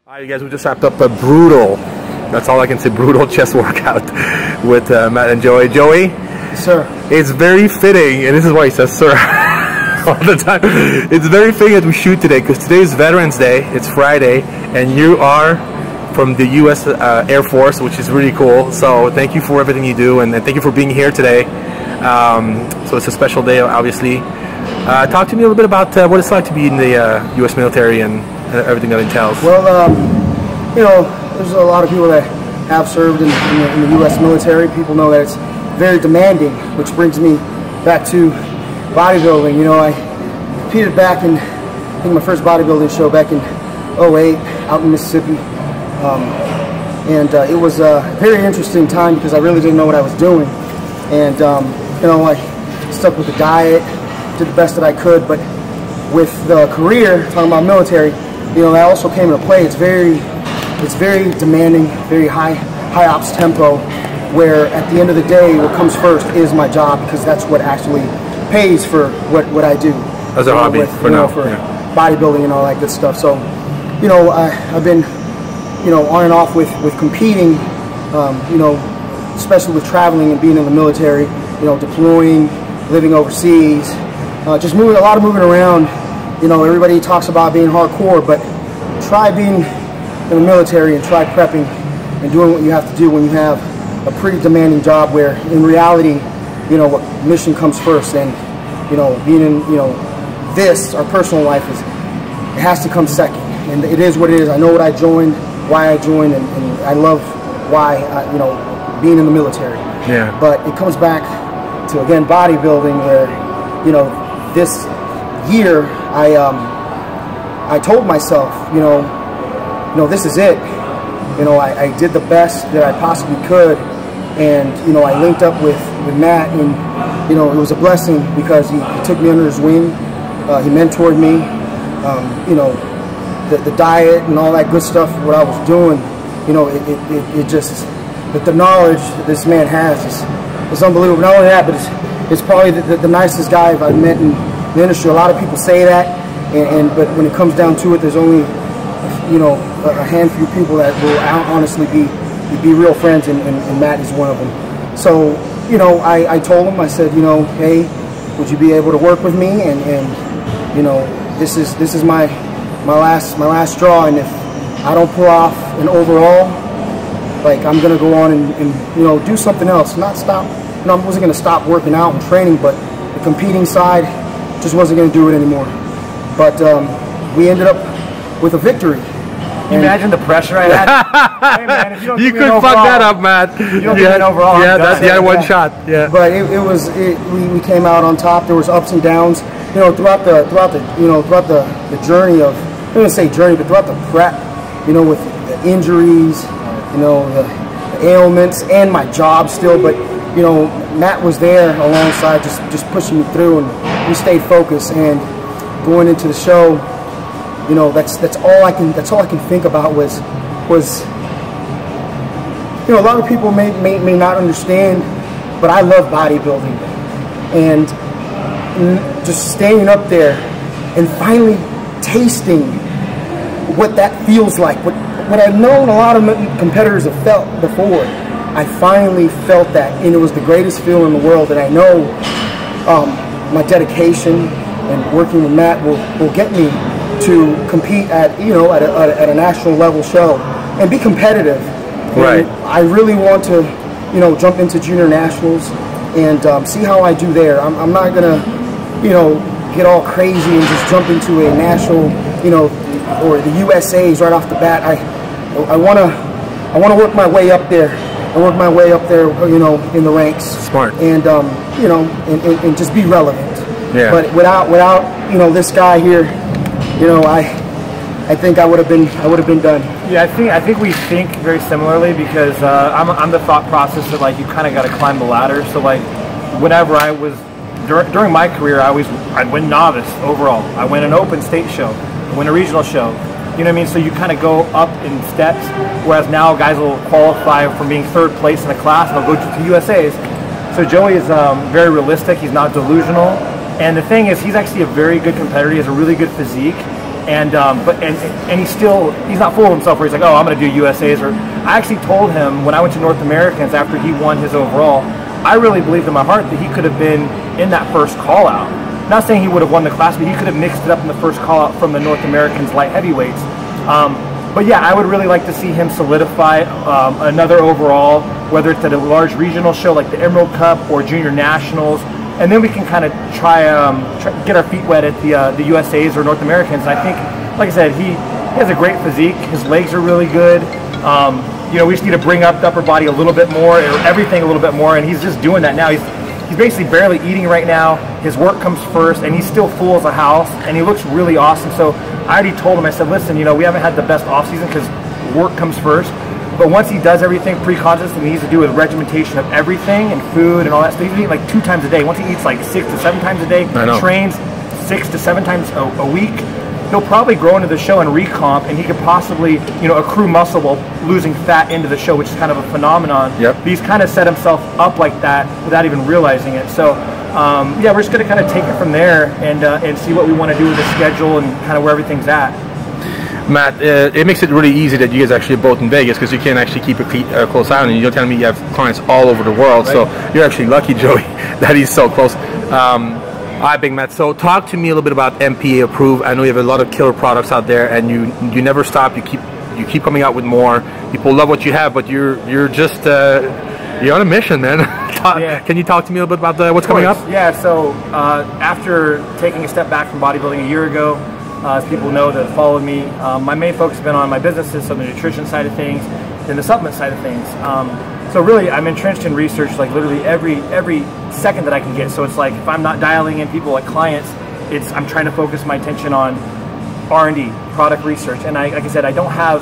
Alright, you guys, we just wrapped up a brutal, that's all I can say, brutal chest workout with Matt and Joey. Joey? Sir. It's very fitting, and this is why he says sir all the time. It's very fitting that we shoot today, because today is Veterans Day, it's Friday, and you are from the U.S. Air Force, which is really cool. So thank you for everything you do, and thank you for being here today. So it's a special day, obviously. Talk to me a little bit about what it's like to be in the U.S. military and everything that entails. Well, you know, there's a lot of people that have served in the U.S. military. People know that it's very demanding, which brings me back to bodybuilding. You know, I competed back in, I think, my first bodybuilding show back in '08 out in Mississippi. It was a very interesting time because I really didn't know what I was doing. And, you know, I stuck with the diet, did the best that I could, but with the career, talking about military, you know, that also came into play. It's very demanding, very high ops tempo, where at the end of the day, what comes first is my job, because that's what actually pays for what I do. As a hobby, for now. For bodybuilding and all that good stuff. So, you know, I've been, you know, on and off with competing, you know, especially with traveling and being in the military, you know, deploying, living overseas, just moving, a lot of moving around. You know, everybody talks about being hardcore, but try being in the military and try prepping and doing what you have to do when you have a pretty demanding job, where in reality, you know, what mission comes first. And, you know, being in, you know, this, our personal life, it has to come second. And it is what it is. I know what I joined, why I joined, and I love why, you know, being in the military. Yeah. But it comes back to, again, bodybuilding, where, you know, this year I told myself, you know, this is it. You know, I did the best that I possibly could, and, you know, I linked up with Matt, and, you know, it was a blessing because he took me under his wing. He mentored me. You know, the diet and all that good stuff, what I was doing, you know, it just, the knowledge that this man has is unbelievable. Not only that, but it's probably the nicest guy I've met in the industry. A lot of people say that, but when it comes down to it, there's only, you know, a handful of people that will honestly be real friends, and Matt is one of them. So, you know, I told him, I said, you know, hey, would you be able to work with me? And you know, this is my last straw, and if I don't pull off an overall, like, I'm gonna go on and you know, do something else. Not stop. You know, I wasn't gonna stop working out and training, but the competing side just wasn't gonna do it anymore. But we ended up with a victory. Can you imagine the pressure I had? Hey man, if you don't you give could me an fuck overall, that up, Matt. You don't give me an overall. Yeah, that's one shot. Yeah. But we came out on top. There was ups and downs. You know, throughout the journey of, I'm gonna say journey, but throughout the prep, you know, with the injuries, you know, the ailments, and my job still. But, you know, Matt was there alongside, just pushing me through, and we stayed focused. And going into the show, you know, that's all I can think about was, you know, a lot of people may not understand, but I love bodybuilding, and just standing up there and finally tasting what that feels like, what I've known a lot of competitors have felt before. I finally felt that, and it was the greatest feeling in the world. And I know my dedication and working with Matt will get me to compete at, you know, at a national level show and be competitive. Right. And I really want to, you know, jump into junior nationals and see how I do there. I'm not gonna, you know, get all crazy and just jump into a national, you know, or the USA's right off the bat. I wanna work my way up there. You know, in the ranks. Smart. And you know, and just be relevant. Yeah. But without you know, this guy here, you know, I think I would have been done. Yeah, I think we think very similarly, because I'm the thought process that, like, you kind of got to climb the ladder. So, like, whenever I was during my career, I'd win novice overall. I win an open state show, I win a regional show. You know what I mean? So you kind of go up in steps, whereas now guys will qualify from being third place in a class and they'll go to USA's. So Joey is very realistic. He's not delusional. And the thing is, he's actually a very good competitor. He has a really good physique. And he's not full of himself where he's like, oh, I'm going to do USAs. Or I actually told him when I went to North Americans after he won his overall, I really believed in my heart that he could have been in that first call out. Not saying he would have won the class, but he could have mixed it up in the first call out from the North Americans light heavyweights. But yeah, I would really like to see him solidify another overall, whether it's at a large regional show like the Emerald Cup or Junior Nationals, and then we can kind of try get our feet wet at the USAs or North Americans. And I think, like I said, he has a great physique. His legs are really good. You know, we just need to bring up the upper body a little bit more, or everything a little bit more, and he's just doing that now. He's basically barely eating right now. His work comes first, and he's still full as a house, and he looks really awesome. So I already told him, I said, listen, you know, we haven't had the best off season because work comes first. But once he does everything pre-contest, and he needs to do with regimentation of everything and food and all that stuff, he's eating like 2 times a day. Once he eats like 6 to 7 times a day, trains 6 to 7 times a week, he'll probably grow into the show and recomp, and he could possibly, you know, accrue muscle while losing fat into the show, which is kind of a phenomenon. Yep. But he's kind of set himself up like that without even realizing it. So yeah, we're just going to kind of take it from there and see what we want to do with the schedule and kind of where everything's at. Matt, it makes it really easy that you guys actually are both in Vegas, because you can actually keep a close eye on it. You're telling me you have clients all over the world, right. So you're actually lucky, Joey, that he's so close. All right, Big Matt, so talk to me a little bit about MPA approved. I know you have a lot of killer products out there, and you never stop. You keep coming out with more. People love what you have, but you're just you're on a mission, man. Yeah. Can you talk to me a little bit about what's coming up? Yeah, so after taking a step back from bodybuilding a year ago, as people know that followed me, my main focus has been on my businesses, so the nutrition side of things, and the supplement side of things. So really, I'm entrenched in research, like literally every second that I can get. So it's like if I'm not dialing in people like clients, I'm trying to focus my attention on R&D, product research. And like I said, I don't have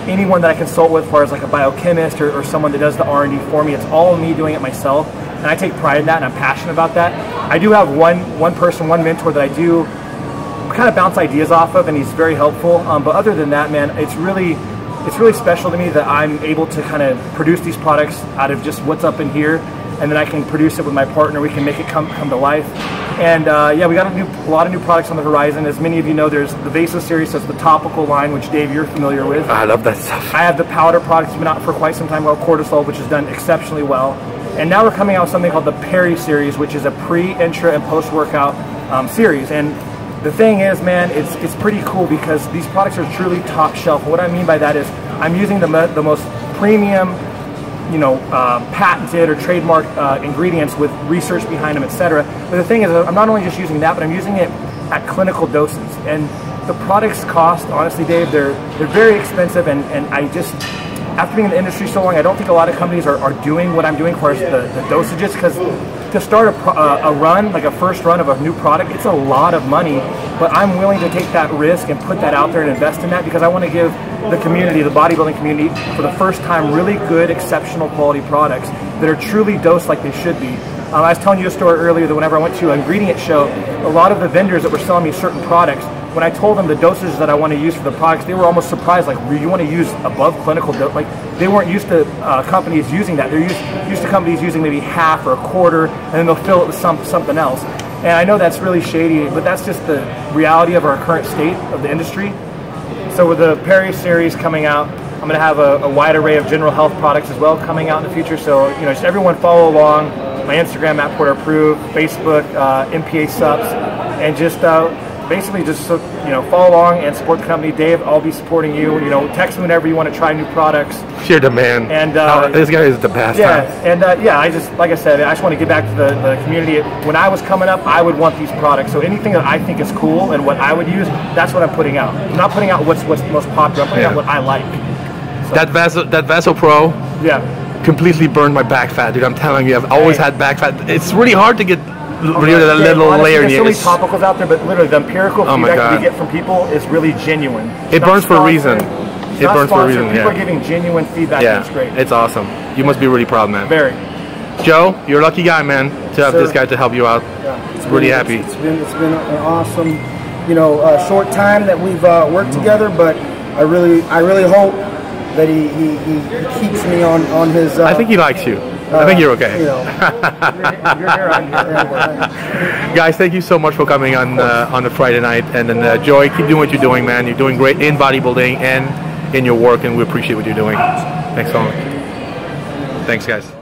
anyone that I consult with as far as like a biochemist or someone that does the R&D for me. It's all me doing it myself, and I take pride in that, and I'm passionate about that. I do have one person, one mentor that I do kind of bounce ideas off of, and he's very helpful. But other than that, man, it's really special to me that I'm able to kind of produce these products out of just what's up in here, and then I can produce it with my partner. We can make it come to life. And yeah, we got a lot of new products on the horizon. As many of you know, there's the Vaso series, so it's the topical line, which Dave, you're familiar with. I love that stuff. I have the powder products that's been out for quite some time called Cortisol, which has done exceptionally well. And now we're coming out with something called the Perry series, which is a pre, intra, and post-workout series. And the thing is, man, it's pretty cool because these products are truly top shelf. And what I mean by that is I'm using the most premium, you know, patented or trademarked ingredients with research behind them, etc. But the thing is, I'm not only just using that, but I'm using it at clinical doses. And the products cost, honestly, Dave, they're very expensive. And I just, after being in the industry so long, I don't think a lot of companies are doing what I'm doing as far as the dosages, because to start a run, like a first run of a new product, it's a lot of money. But I'm willing to take that risk and put that out there and invest in that, because I want to give the community, the bodybuilding community, for the first time, really good, exceptional quality products that are truly dosed like they should be. I was telling you a story earlier that whenever I went to an ingredient show, a lot of the vendors that were selling me certain products, when I told them the dosages that I want to use for the products, they were almost surprised, like, you want to use above clinical dose? Like, they weren't used to companies using that. They're used to companies using maybe half or a quarter, and then they'll fill it with something else. And I know that's really shady, but that's just the reality of our current state of the industry. So with the Perry series coming out, I'm going to have a wide array of general health products as well coming out in the future. So, you know, just everyone follow along. My Instagram, @PorterApproved, Facebook, MPA Subs, and just basically just, you know, follow along and support the company. Dave, I'll be supporting you. You know, text me whenever you want to try new products. You're the man. And this guy is the best. Yeah, and yeah, I just, like I said, I just want to get back to the community. When I was coming up, I would want these products. So anything that I think is cool and what I would use, that's what I'm putting out. I'm not putting out what's most popular. I'm putting out what I like. So. That Vaso Pro. Yeah. Completely burned my back fat, dude. I'm telling you, I've always had back fat. It's really hard to get rid of that little layer. There's so many topicals out there, but literally the empirical feedback that we get from people is really genuine. It burns for a reason. It burns for a reason. People are giving genuine feedback. Yeah, it's great. It's awesome. You must be really proud, man. Very. Joe, you're a lucky guy, man, to have this guy to help you out. Yeah, really happy. It's been an awesome, you know, short time that we've worked together, but I really hope that he keeps me on his. I think he likes you. I think you're okay. You know, You're here, I'm here. Guys, thank you so much for coming on a Friday night. And then Joey, keep doing what you're doing, man. You're doing great in bodybuilding and in your work, and we appreciate what you're doing. Thanks so much. Thanks, guys.